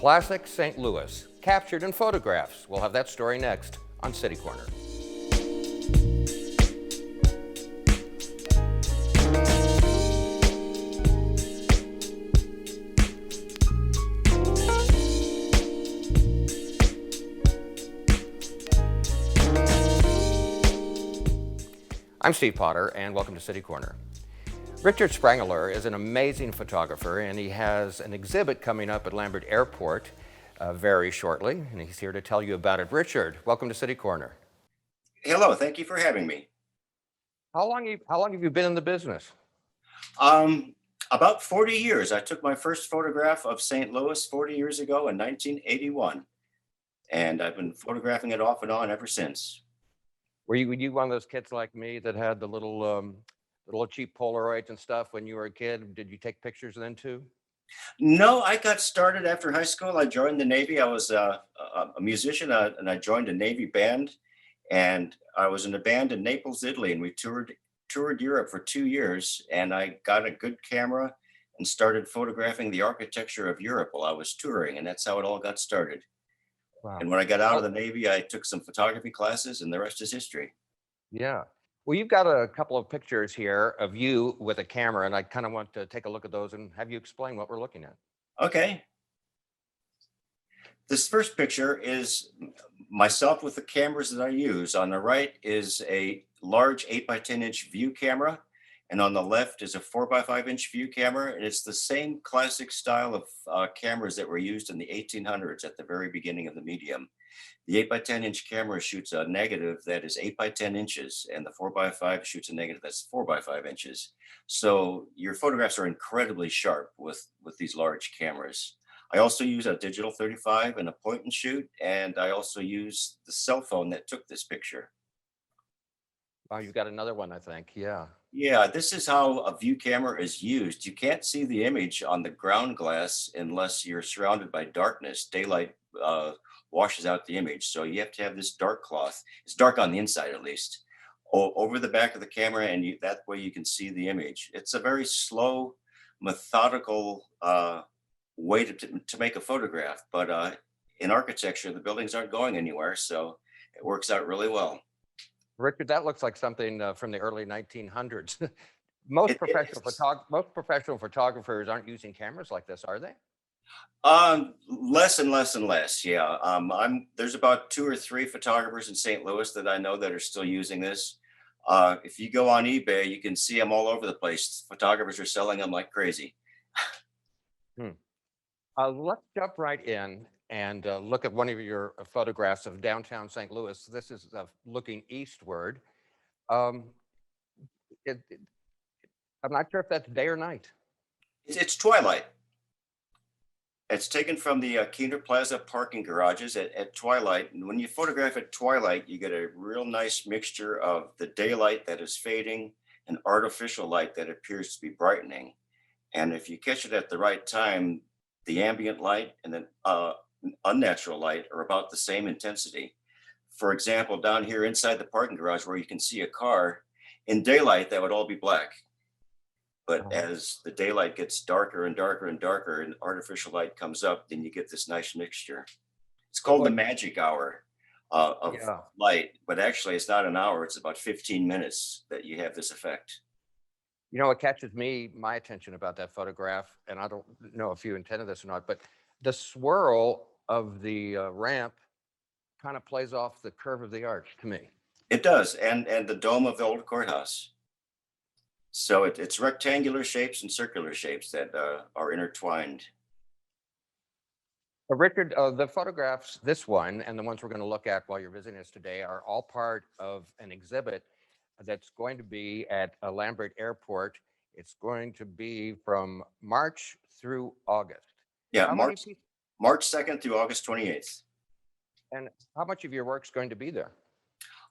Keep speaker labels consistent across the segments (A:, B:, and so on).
A: Classic St. Louis, captured in photographs. We'll have that story next on City Corner. I'm Steve Potter, and welcome to City Corner. Richard Sprengeler is an amazing photographer, and he has an exhibit coming up at Lambert Airport very shortly, and he's here to tell you about it. Richard, welcome to City Corner.
B: Hello, thank you for having me.
A: How long have you been in the business?
B: About 40 years. I took my first photograph of St. Louis 40 years ago in 1981, and I've been photographing it off and on ever since.
A: Were you one of those kids like me that had the little cheap Polaroids and stuff when you were a kid? Did you take pictures then too?
B: No, I got started after high school. I joined the Navy. I was a musician, and I joined a Navy band, and I was in a band in Naples, Italy, and we toured Europe for 2 years, and I got a good camera and started photographing the architecture of Europe while I was touring, and that's how it all got started.
A: Wow.
B: And when I got out of the Navy, I took some photography classes, and the rest is history.
A: Yeah. Well, you've got a couple of pictures here of you with a camera, and I kind of want to take a look at those and have you explain what we're looking at.
B: Okay. This first picture is myself with the cameras that I use. On the right is a large 8x10-inch view camera, and on the left is a 4x5-inch view camera. And it's the same classic style of cameras that were used in the 1800s at the very beginning of the medium. The 8x10-inch camera shoots a negative that is 8x10 inches, and the 4x5 shoots a negative that's 4x5 inches. So your photographs are incredibly sharp with these large cameras. I also use a digital 35 and a point and shoot, and I also use the cell phone that took this picture.
A: Wow, you've got another one, I think. Yeah.
B: Yeah, this is how a view camera is used. You can't see the image on the ground glass unless you're surrounded by darkness. Daylight washes out the image. So you have to have this dark cloth. It's dark on the inside, at least, over the back of the camera, and that way you can see the image. It's a very slow, methodical way to make a photograph. But in architecture, the buildings aren't going anywhere, so it works out really well.
A: Richard, that looks like something from the early 1900s. Most professional photographers aren't using cameras like this, are they?
B: Less and less and less. Yeah. There's about 2 or 3 photographers in St. Louis that I know that are still using this. If you go on eBay, you can see them all over the place. Photographers are selling them like crazy.
A: Let's jump right in and look at one of your photographs of downtown St. Louis. This is looking eastward. I'm not sure if that's day or night.
B: It's twilight. It's taken from the Keener Plaza parking garages at twilight. And when you photograph at twilight, you get a real nice mixture of the daylight that is fading and artificial light that appears to be brightening. And if you catch it at the right time, the ambient light and then unnatural light are about the same intensity. For example, down here inside the parking garage where you can see a car, in daylight, that would all be black. But as the daylight gets darker and darker and darker and artificial light comes up, then you get this nice mixture. It's called the magic hour of light, but actually it's not an hour. It's about 15 minutes that you have this effect.
A: You know, what catches my attention about that photograph, and I don't know if you intended this or not, but the swirl of the ramp kind of plays off the curve of the arch to me.
B: It does, and the dome of the old courthouse. So it's rectangular shapes and circular shapes that are intertwined.
A: Richard, the photographs, this one and the ones we're going to look at while you're visiting us today, are all part of an exhibit that's going to be at Lambert Airport. It's going to be from March through August.
B: Yeah, March 2nd through August 28th.
A: And how much of your work's going to be there?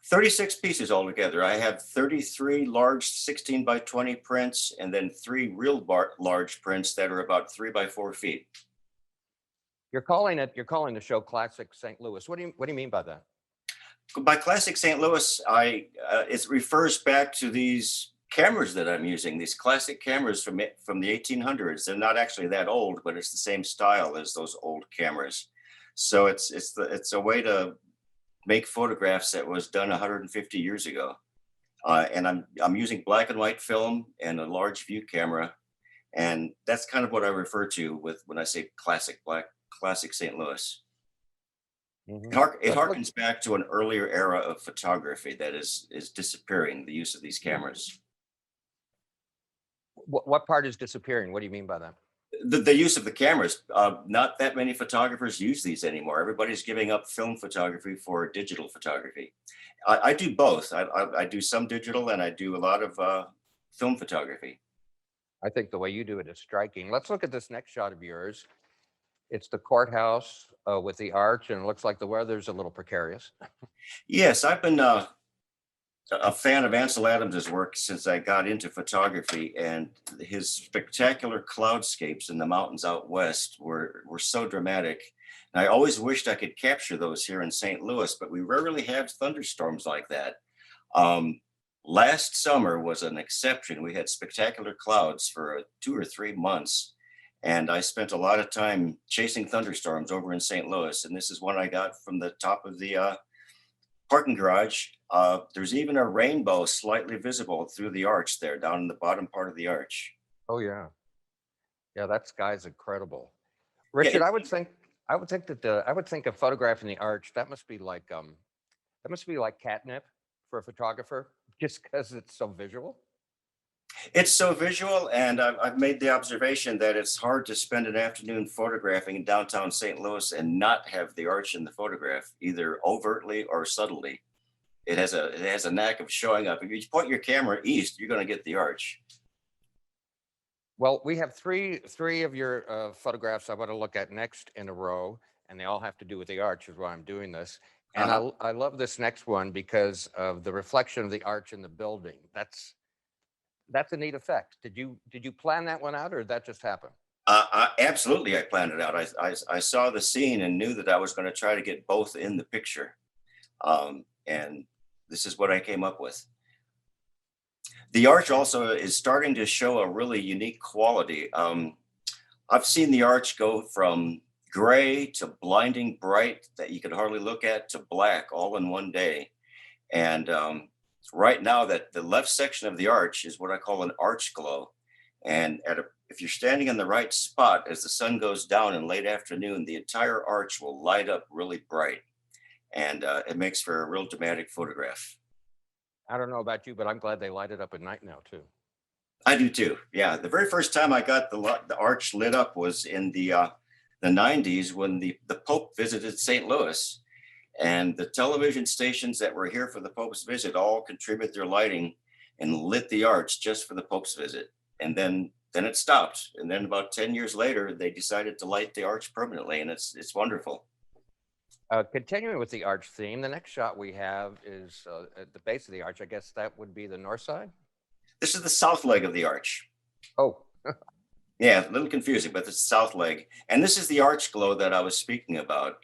B: 36 pieces altogether. I have 33 large 16x20 prints, and then 3 real large prints that are about 3x4 feet.
A: You're calling the show Classic St. Louis. What do you mean by that?
B: By Classic St. Louis, it refers back to these cameras that I'm using, these classic cameras from the 1800s. They're not actually that old, but it's the same style as those old cameras. So it's a way to make photographs that was done 150 years ago. And I'm using black and white film and a large view camera, and that's kind of what I refer to with when I say classic St. Louis.
A: Hmm.
B: It
A: Let's look.
B: harkens back to an earlier era of photography that is disappearing. The use of these cameras.
A: What part is disappearing? What do you mean by that?
B: The use of the cameras, not that many photographers use these anymore. Everybody's giving up film photography for digital photography. I do both. I do some digital and I do a lot of film photography.
A: I think the way you do it is striking. Let's look at this next shot of yours. It's the courthouse with the arch, and it looks like the weather's a little precarious.
B: Yes, I've been a fan of Ansel Adams's work since I got into photography, and his spectacular cloudscapes in the mountains out west were so dramatic. And I always wished I could capture those here in St. Louis, but we rarely have thunderstorms like that. Um, Last summer was an exception. We had spectacular clouds for 2 or 3 months, and I spent a lot of time chasing thunderstorms over in St. Louis. And this is one I got from the top of the parking garage. There's even a rainbow slightly visible through the arch there, down in the bottom part of the arch.
A: Oh yeah, yeah, that sky's incredible.
B: Yeah,
A: Richard, I would think of photographing the arch. That must be like catnip for a photographer, just because it's so visual.
B: it's so visual, and I've made the observation that it's hard to spend an afternoon photographing in downtown St. Louis and not have the arch in the photograph, either overtly or subtly. It has a knack of showing up. If you point your camera east, you're going to get the arch.
A: Well, we have three of your photographs I want to look at next in a row, and they all have to do with the arch, is why I'm doing this. And
B: Uh-huh.
A: I love this next one because of the reflection of the arch in the building. That's a neat effect. Did you plan that one out, or did that just happen?
B: Absolutely, I planned it out. I saw the scene and knew that I was going to try to get both in the picture. And this is what I came up with. The arch also is starting to show a really unique quality. I've seen the arch go from gray to blinding bright that you could hardly look at to black all in one day. And right now, that the left section of the arch is what I call an arch glow. And if you're standing in the right spot as the sun goes down in late afternoon, the entire arch will light up really bright, and it makes for a real dramatic photograph.
A: I don't know about you, but I'm glad they light it up at night now too.
B: I do too. Yeah, the very first time I got the arch lit up was in the 90s when the Pope visited St. Louis, and the television stations that were here for the Pope's visit all contributed their lighting and lit the arch just for the Pope's visit. And then it stopped. And then about 10 years later, they decided to light the arch permanently, and it's wonderful.
A: Continuing with the arch theme, the next shot we have is at the base of the arch. I guess that would be the north side.
B: This is the south leg of the arch.
A: Oh,
B: Yeah, a little confusing, but it's the south leg. And this is the arch glow that I was speaking about.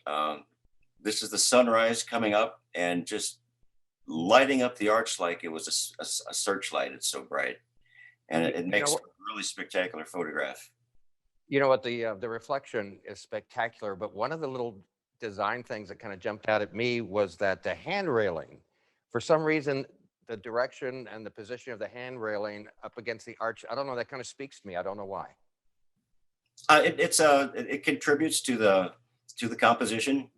B: This is the sunrise coming up and just lighting up the arch like it was a searchlight. It's so bright, and
A: you,
B: it
A: you know
B: makes
A: what?
B: for a really spectacular photograph.
A: You know what? The reflection is spectacular, but one of the little design things that kind of jumped out at me was that the hand railing, for some reason, the direction and the position of the hand railing up against the arch, I don't know, that kind of speaks to me. I don't know why.
B: It contributes to the composition.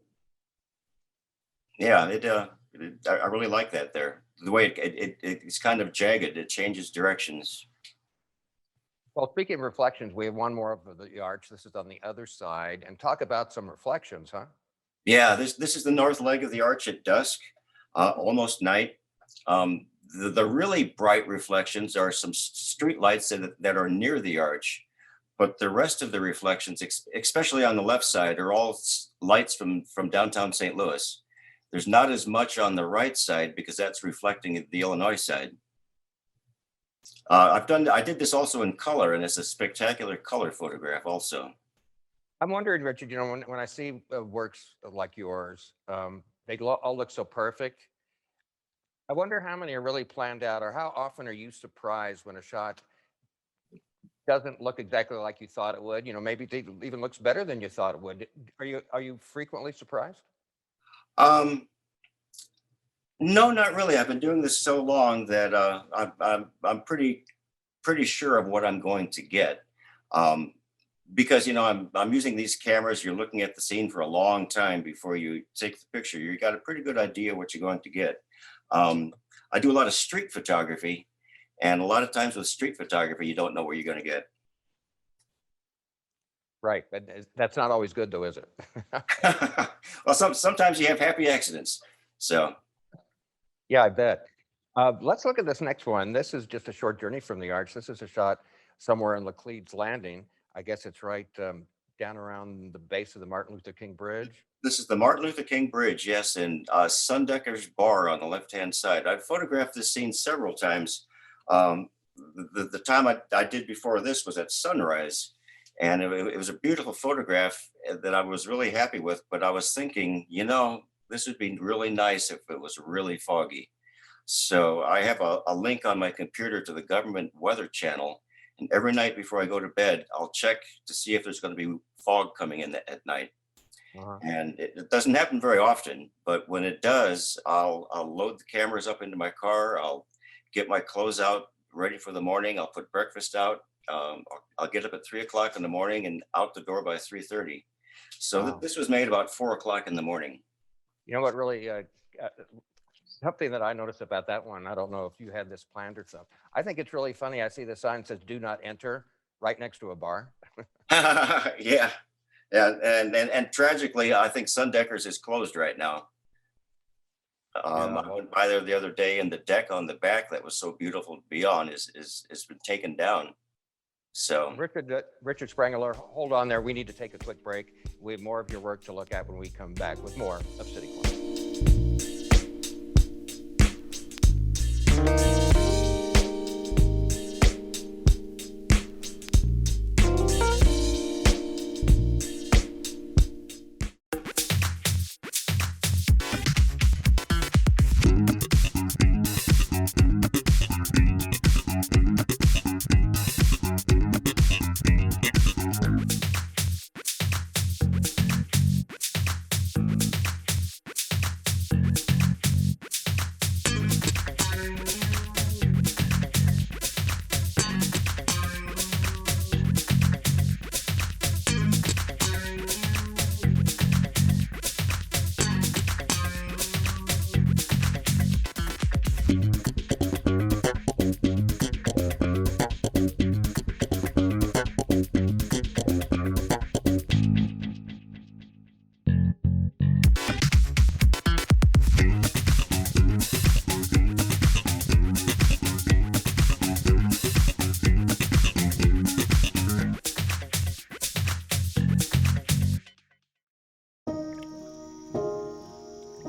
B: Yeah, I really like that there. The way it's kind of jagged, it changes directions.
A: Well, speaking of reflections, we have one more of the arch. This is on the other side, and talk about some reflections, huh?
B: Yeah, this is the north leg of the arch at dusk, almost night. The really bright reflections are some street lights that are near the arch, but the rest of the reflections, especially on the left side, are all lights from downtown St. Louis. There's not as much on the right side because that's reflecting the Illinois side. I did this also in color, and it's a spectacular color photograph also.
A: I'm wondering, Richard, when I see works like yours, all look so perfect. I wonder how many are really planned out, or how often are you surprised when a shot doesn't look exactly like you thought it would? Maybe it even looks better than you thought it would. Are you frequently surprised?
B: Um, no, not really. I've been doing this so long that I'm pretty sure of what I'm going to get. Um, because I'm using these cameras. You're looking at the scene for a long time before you take the picture. You got a pretty good idea what you're going to get. Um, I do a lot of street photography, and a lot of times with street photography, you don't know what you're going to get.
A: Right, but that's not always good, though, is it?
B: Well, sometimes you have happy accidents. So
A: Yeah, I bet. Let's look at this next one. This is just a short journey from the arch. This is a shot somewhere in Laclede's Landing. I guess it's right down around the base of the Martin Luther King Bridge.
B: this is the Martin Luther King Bridge, yes, and Sundecker's Bar on the left-hand side. I've photographed this scene several times. Um, the time I did before this was at sunrise, and it was a beautiful photograph that I was really happy with. But I was thinking, this would be really nice if it was really foggy. So I have a link on my computer to the government weather channel. And every night before I go to bed, I'll check to see if there's going to be fog coming in at night.
A: Uh-huh.
B: And it doesn't happen very often, but when it does, I'll load the cameras up into my car. I'll get my clothes out ready for the morning. I'll put breakfast out. I'll get up at 3 o'clock in the morning and out the door by 3:30. So
A: Wow.
B: this was made about 4 o'clock in the morning.
A: You know what really, something that I noticed about that one, I don't know if you had this planned or something. I think it's really funny. I see the sign says "Do not enter" right next to a bar.
B: Yeah. Yeah, and tragically, I think Sundecker's is closed right now.
A: Yeah.
B: I went by there the other day, and the deck on the back that was so beautiful to be on is been taken down. So
A: Richard Sprengeler, hold on there. We need to take a quick break. We have more of your work to look at when we come back with more of City Corner.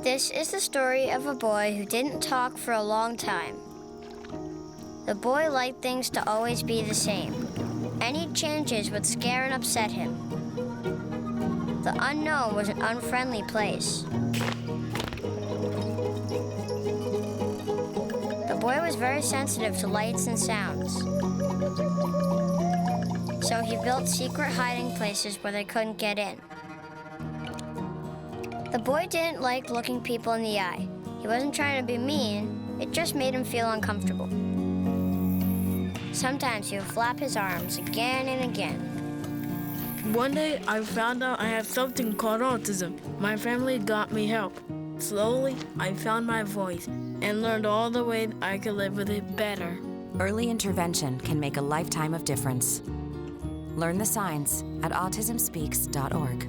C: This is the story of a boy who didn't talk for a long time. The boy liked things to always be the same. Any changes would scare and upset him. The unknown was an unfriendly place. The boy was very sensitive to lights and sounds. So he built secret hiding places where they couldn't get in. The boy didn't like looking people in the eye. He wasn't trying to be mean, it just made him feel uncomfortable. Sometimes he would flap his arms again and again.
D: One day, I found out I had something called autism. My family got me help. Slowly, I found my voice and learned all the ways I could live with it better.
E: Early intervention can make a lifetime of difference. Learn the signs at autismspeaks.org.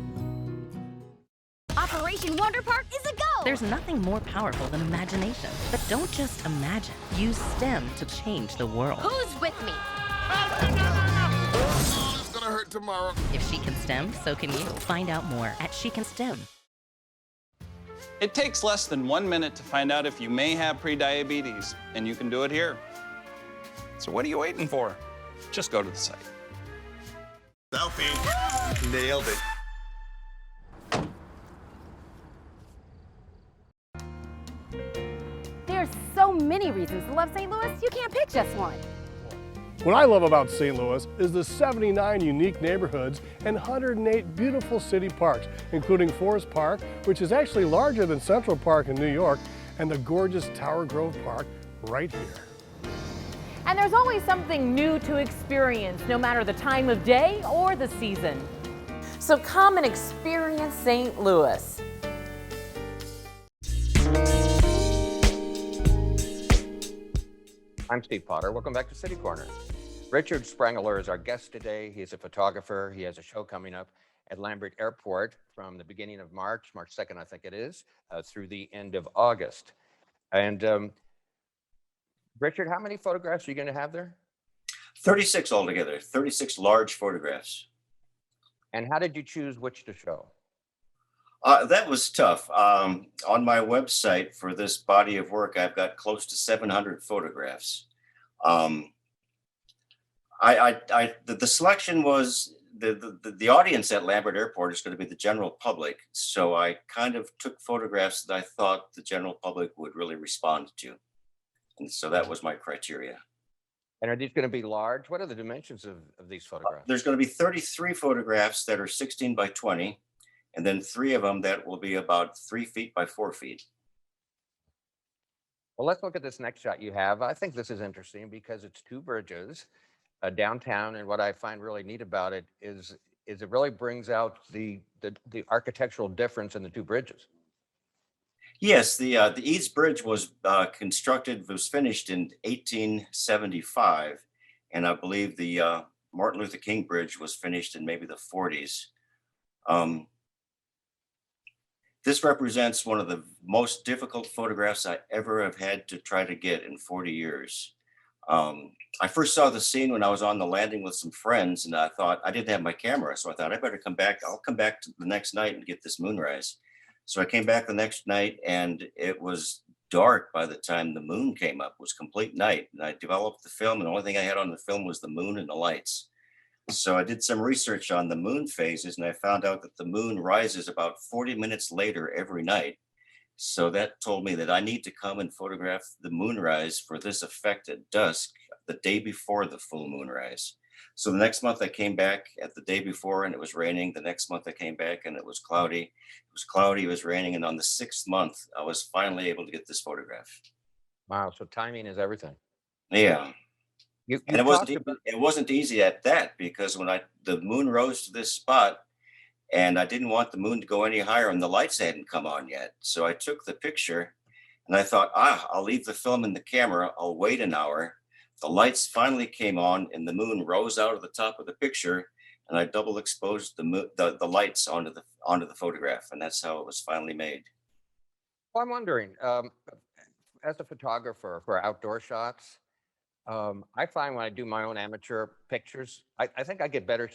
F: Operation Wonder Park is a go!
G: There's nothing more powerful than imagination. But don't just imagine. Use STEM to change the world.
F: Who's with me?
H: Oh, it's gonna hurt tomorrow.
G: If she can STEM, so can you. Find out more at She Can STEM.
I: It takes less than 1 minute to find out if you may have prediabetes, and you can do it here. So what are you waiting for? Just go to the site.
H: Selfie. Nailed it.
J: There's so many reasons to love St. Louis. You can't pick just one.
K: What I love about St. Louis is the 79 unique neighborhoods and 108 beautiful city parks, including Forest Park, which is actually larger than Central Park in New York, and the gorgeous Tower Grove Park right here.
L: And there's always something new to experience, no matter the time of day or the season. So come and experience St. Louis.
A: I'm Steve Potter. Welcome back to City Corner. Richard Sprengeler is our guest today. He's a photographer. He has a show coming up at Lambert Airport from the beginning of March 2nd, I think it is, through the end of August. And Richard, how many photographs are you going to have there?
B: 36 altogether, 36 large photographs.
A: And how did you choose which to show?
B: That was tough. On my website for this body of work, I've got close to 700 photographs. The selection was the audience at Lambert Airport is going to be the general public. So I kind of took photographs that I thought the general public would really respond to. And so that was my criteria.
A: And are these going to be large? What are the dimensions of these photographs?
B: There's going to be 33 photographs that are 16 by 20, and then 3 of them that will be about 3 feet by 4 feet.
A: Well, let's look at this next shot you have. I think this is interesting because it's 2 bridges downtown, and what I find really neat about it is it really brings out the architectural difference in the 2 bridges.
B: Yes, the Eads Bridge was finished in 1875, and I believe the Martin Luther King Bridge was finished in maybe the 40s. This represents one of the most difficult photographs I ever have had to try to get in 40 years. I first saw the scene when I was on the landing with some friends, and I thought I didn't have my camera, so I thought I better come back. I'll come back to the next night and get this moonrise. So I came back the next night, and it was dark by the time the moon came up. It was complete night, and I developed the film, and the only thing I had on the film was the moon and the lights. So I did some research on the moon phases, and I found out that the moon rises about 40 minutes later every night. So that told me that I need to come and photograph the moonrise for this effect at dusk, the day before the full moonrise. So the next month I came back at the day before and it was raining. The next month I came back and it was cloudy. It was cloudy, it was raining. And on the 6th month, I was finally able to get this photograph.
A: Wow, so timing is everything.
B: Yeah.
A: You
B: and it wasn't easy at that, because when the moon rose to this spot, and I didn't want the moon to go any higher and the lights hadn't come on yet. So I took the picture and I thought, I'll leave the film in the camera. I'll wait an hour. The lights finally came on and the moon rose out of the top of the picture, and I double exposed the lights onto the photograph. And that's how it was finally made.
A: Well, I'm wondering, as a photographer for outdoor shots, I find when I do my own amateur pictures, I think I get better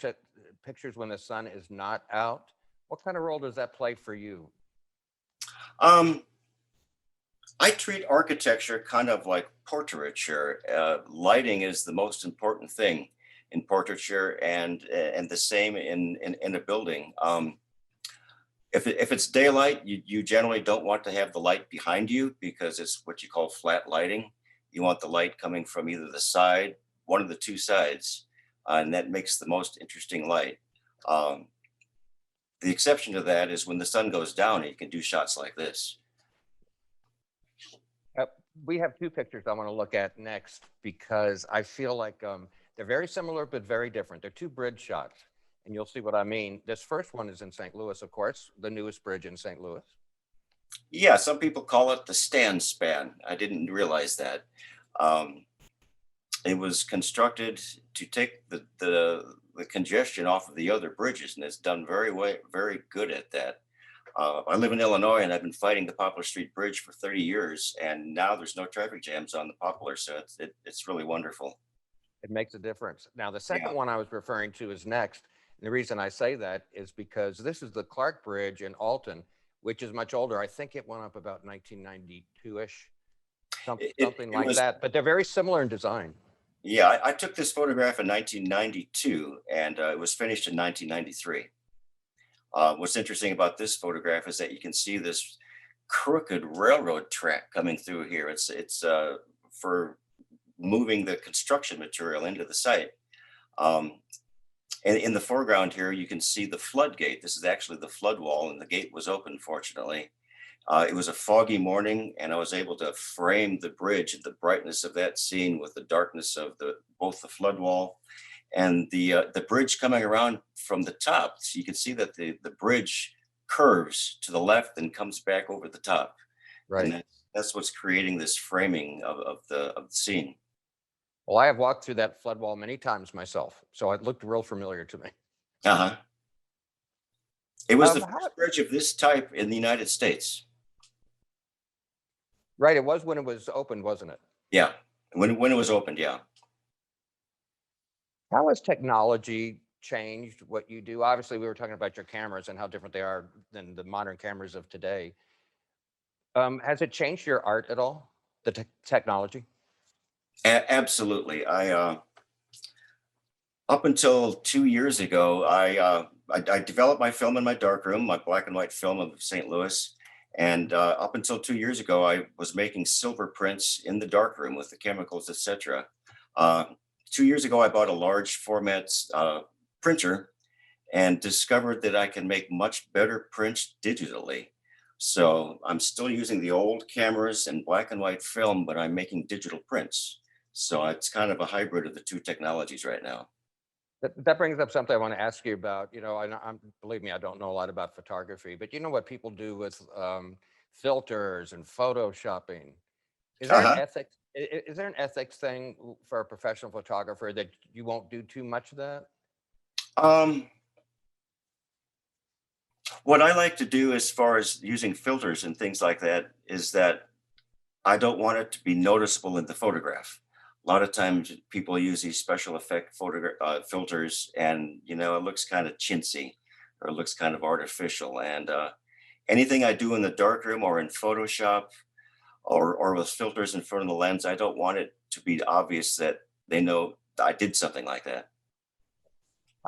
A: pictures when the sun is not out. What kind of role does that play for you?
B: I treat architecture kind of like portraiture. Lighting is the most important thing in portraiture, and the same in a building. If it's daylight, you generally don't want to have the light behind you, because it's what you call flat lighting. You want the light coming from either the side, one of the 2 sides, and that makes the most interesting light. The exception to that is when the sun goes down and you can do shots like this.
A: We have 2 pictures I want to look at next, because I feel like they're very similar but very different. They're 2 bridge shots, and you'll see what I mean. This first one is in St. Louis, of course, the newest bridge in St. Louis.
B: Yeah, some people call it the stand span. I didn't realize that. It was constructed to take the congestion off of the other bridges, and it's done very good at that. I live in Illinois, and I've been fighting the Poplar Street Bridge for 30 years, and now there's no traffic jams on the Poplar, so it's really wonderful.
A: It makes a difference. Now, the second one I was referring to is next, and the reason I say that is because this is the Clark Bridge in Alton, which is much older. I think it went up about 1992-ish, something like that, but they're very similar in design.
B: Yeah, I took this photograph in 1992, and it was finished in 1993. What's interesting about this photograph is that you can see this crooked railroad track coming through here. It's for moving the construction material into the site. Um, and in the foreground here, you can see the floodgate. This is actually the flood wall, and the gate was open, fortunately. It was a foggy morning, and I was able to frame the bridge and the brightness of that scene with the darkness of both the flood wall and the bridge coming around from the top. So you can see that the bridge curves to the left and comes back over the top.
A: Right.
B: And that's what's creating this framing of the scene.
A: Well, I have walked through that flood wall many times myself, so it looked real familiar to me.
B: Uh-huh. It was the
A: How-
B: first bridge of this type in the United States.
A: Right, it was when it was opened, wasn't it?
B: Yeah, when it was opened, yeah.
A: How has technology changed what you do? Obviously, we were talking about your cameras and how different they are than the modern cameras of today. Has it changed your art at all, the technology?
B: Absolutely. Up until 2 years ago, I developed my film in my darkroom, my black and white film of St. Louis. And up until 2 years ago, I was making silver prints in the darkroom with the chemicals, etc. 2 years ago, I bought a large format printer and discovered that I can make much better prints digitally. So I'm still using the old cameras and black and white film, but I'm making digital prints. So it's kind of a hybrid of the two technologies right now.
A: That brings up something I want to ask you about. You know, believe me, I don't know a lot about photography, but you know what people do with filters and photoshopping. Is there an ethics? Is there an ethics thing for a professional photographer that you won't do too much of that?
B: What I like to do as far as using filters and things like that is that I don't want it to be noticeable in the photograph. A lot of times people use these special effect filters, and you know, it looks kind of chintzy or it looks kind of artificial. And anything I do in the darkroom or in Photoshop or with filters in front of the lens, I don't want it to be obvious that they know I did something like that.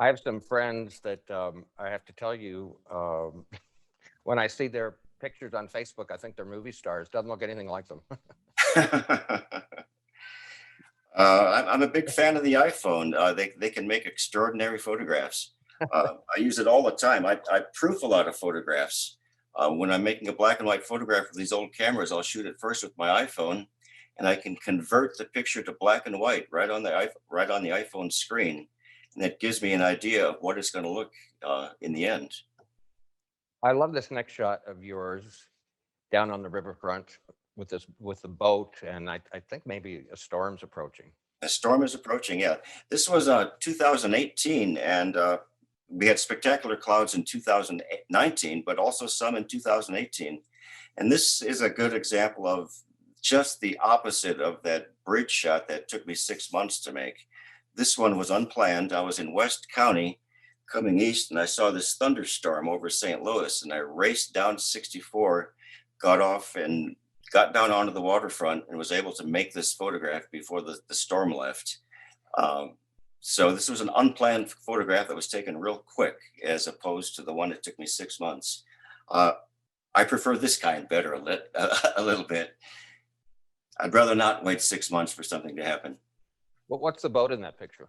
A: I have some friends that I have to tell you, when I see their pictures on Facebook, I think they're movie stars. Doesn't look anything like them.
B: I'm a big fan of the iPhone. They can make extraordinary photographs. I use it all the time. I proof a lot of photographs. When I'm making a black and white photograph with these old cameras, I'll shoot it first with my iPhone, and I can convert the picture to black and white right on the iPhone screen, and that gives me an idea of what it's going to look in the end.
A: I love this next shot of yours down on the riverfront with the boat, and I think maybe a storm's approaching.
B: A storm is approaching, yeah. This was 2018, and we had spectacular clouds in 2019, but also some in 2018. And this is a good example of just the opposite of that bridge shot that took me 6 months to make. This one was unplanned. I was in West County coming east, and I saw this thunderstorm over St. Louis, and I raced down 64, got off and got down onto the waterfront and was able to make this photograph before the storm left. So this was an unplanned photograph that was taken real quick, as opposed to the one that took me 6 months. I prefer this kind better a little bit. I'd rather not wait 6 months for something to happen.
A: Well, what's the boat in that picture?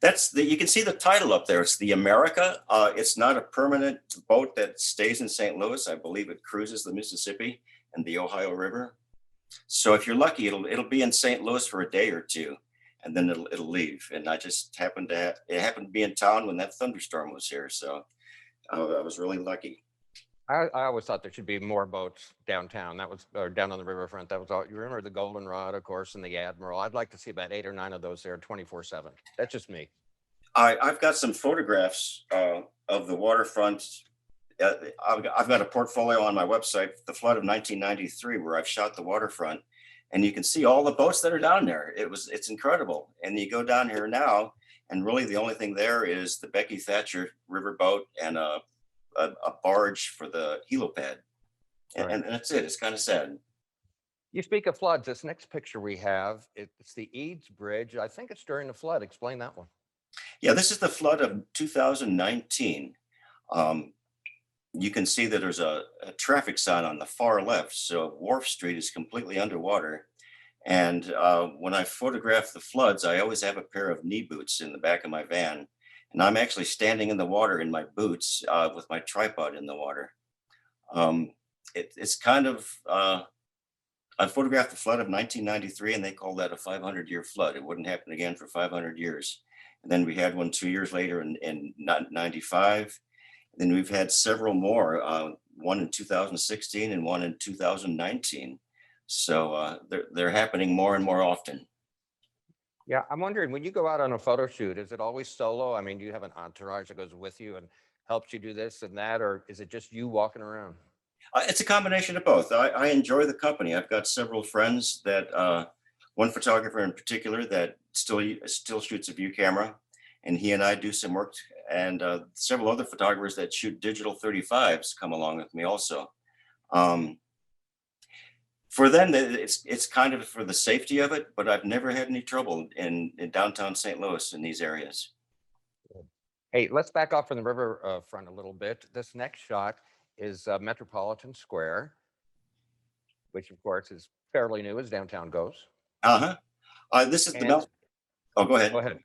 B: You can see the title up there. It's the America. It's not a permanent boat that stays in St. Louis. I believe it cruises the Mississippi and the Ohio River. So if you're lucky, it'll be in St. Louis for a day or two, and then it'll leave. And I just happened to be in town when that thunderstorm was here. So I was really lucky.
A: I always thought there should be more boats downtown. Or down on the riverfront. That was all. You remember the Goldenrod, of course, and the Admiral. I'd like to see about 8 or 9 of those there 24/7. That's just me.
B: I've got some photographs of the waterfront. I've got a portfolio on my website, The Flood of 1993, where I've shot the waterfront, and you can see all the boats that are down there. It's incredible. And you go down here now, and really the only thing there is the Becky Thatcher riverboat and a barge for the helipad.
A: Right.
B: And that's it. It's kind of sad.
A: You speak of floods. This next picture we have, it's the Eads Bridge. I think it's during the flood. Explain that one.
B: Yeah, this is the flood of 2019. you can see that there's a traffic sign on the far left. So Wharf Street is completely underwater. And when I photograph the floods, I always have a pair of knee boots in the back of my van. And I'm actually standing in the water in my boots with my tripod in the water. It's kind of, I photographed the flood of 1993, and they call that a 500-year flood. It wouldn't happen again for 500 years. And then we had one 2 years later in 95. Then we've had several more, one in 2016 and one in 2019. So they're happening more and more often.
A: Yeah, I'm wondering, when you go out on a photo shoot, is it always solo? I mean, do you have an entourage that goes with you and helps you do this and that, or is it just you walking around?
B: It's a combination of both. I enjoy the company. I've got several friends that, one photographer in particular that still shoots a view camera, and he and I do some work, and several other photographers that shoot digital 35s come along with me also. For them, it's kind of for the safety of it, but I've never had any trouble in downtown St. Louis in these areas.
A: Hey, let's back off from the river front a little bit. This next shot is Metropolitan Square, which of course is fairly new as downtown goes.
B: This is oh, go ahead.
A: Go ahead.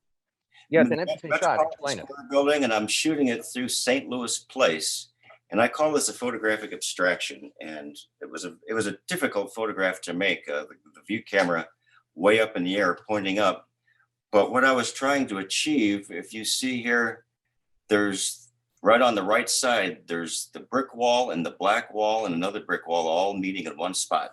A: Yeah, it's an interesting shot. Explain it.
B: Building, and I'm shooting it through St. Louis Place. And I call this a photographic abstraction. And it was a difficult photograph to make, the view camera way up in the air pointing up. But what I was trying to achieve, if you see here, there's right on the right side, there's the brick wall and the black wall and another brick wall all meeting at one spot.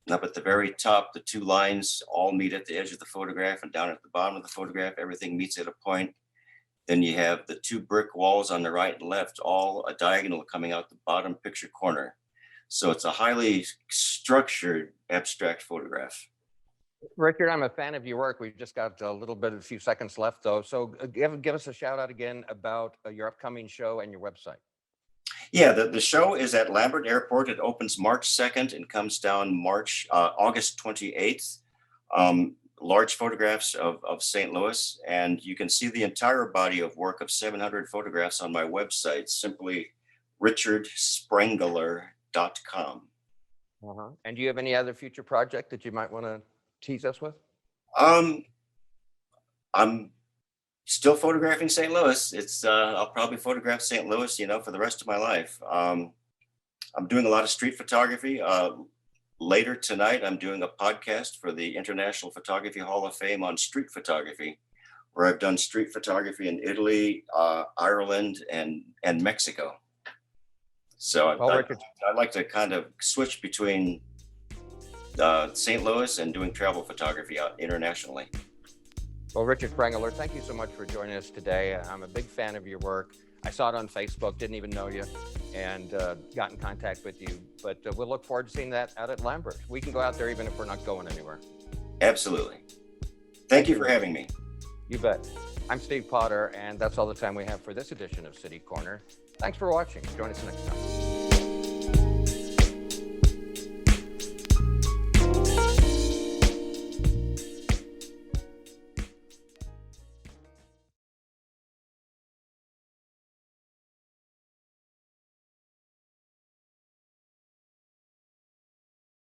B: And up at the very top, the two lines all meet at the edge of the photograph, and down at the bottom of the photograph, everything meets at a point. Then you have the two brick walls on the right and left, all a diagonal coming out the bottom picture corner. So it's a highly structured abstract photograph.
A: Richard, I'm a fan of your work. We've just got a few seconds left though. So give us a shout out again about your upcoming show and your website.
B: Yeah, the show is at Lambert Airport. It opens March 2nd and comes down August 28th. Large photographs of St. Louis, and you can see the entire body of work of 700 photographs on my website, simply richardsprengeler.com.
A: And do you have any other future project that you might want to tease us with?
B: I'm still photographing St. Louis. I'll probably photograph St. Louis, for the rest of my life. I'm doing a lot of street photography. Later tonight, I'm doing a podcast for the International Photography Hall of Fame on street photography, where I've done street photography in Italy, Ireland, and Mexico. So I'd like to kind of switch between St. Louis and doing travel photography out internationally.
A: Well, Richard Sprengeler, thank you so much for joining us today. I'm a big fan of your work. I saw it on Facebook, didn't even know you, and got in contact with you. But we'll look forward to seeing that out at Lambert. We can go out there even if we're not going anywhere.
B: Absolutely. Thank you for having me.
A: You bet. I'm Steve Potter, and that's all the time we have for this edition of City Corner. Thanks for watching. Join us next time.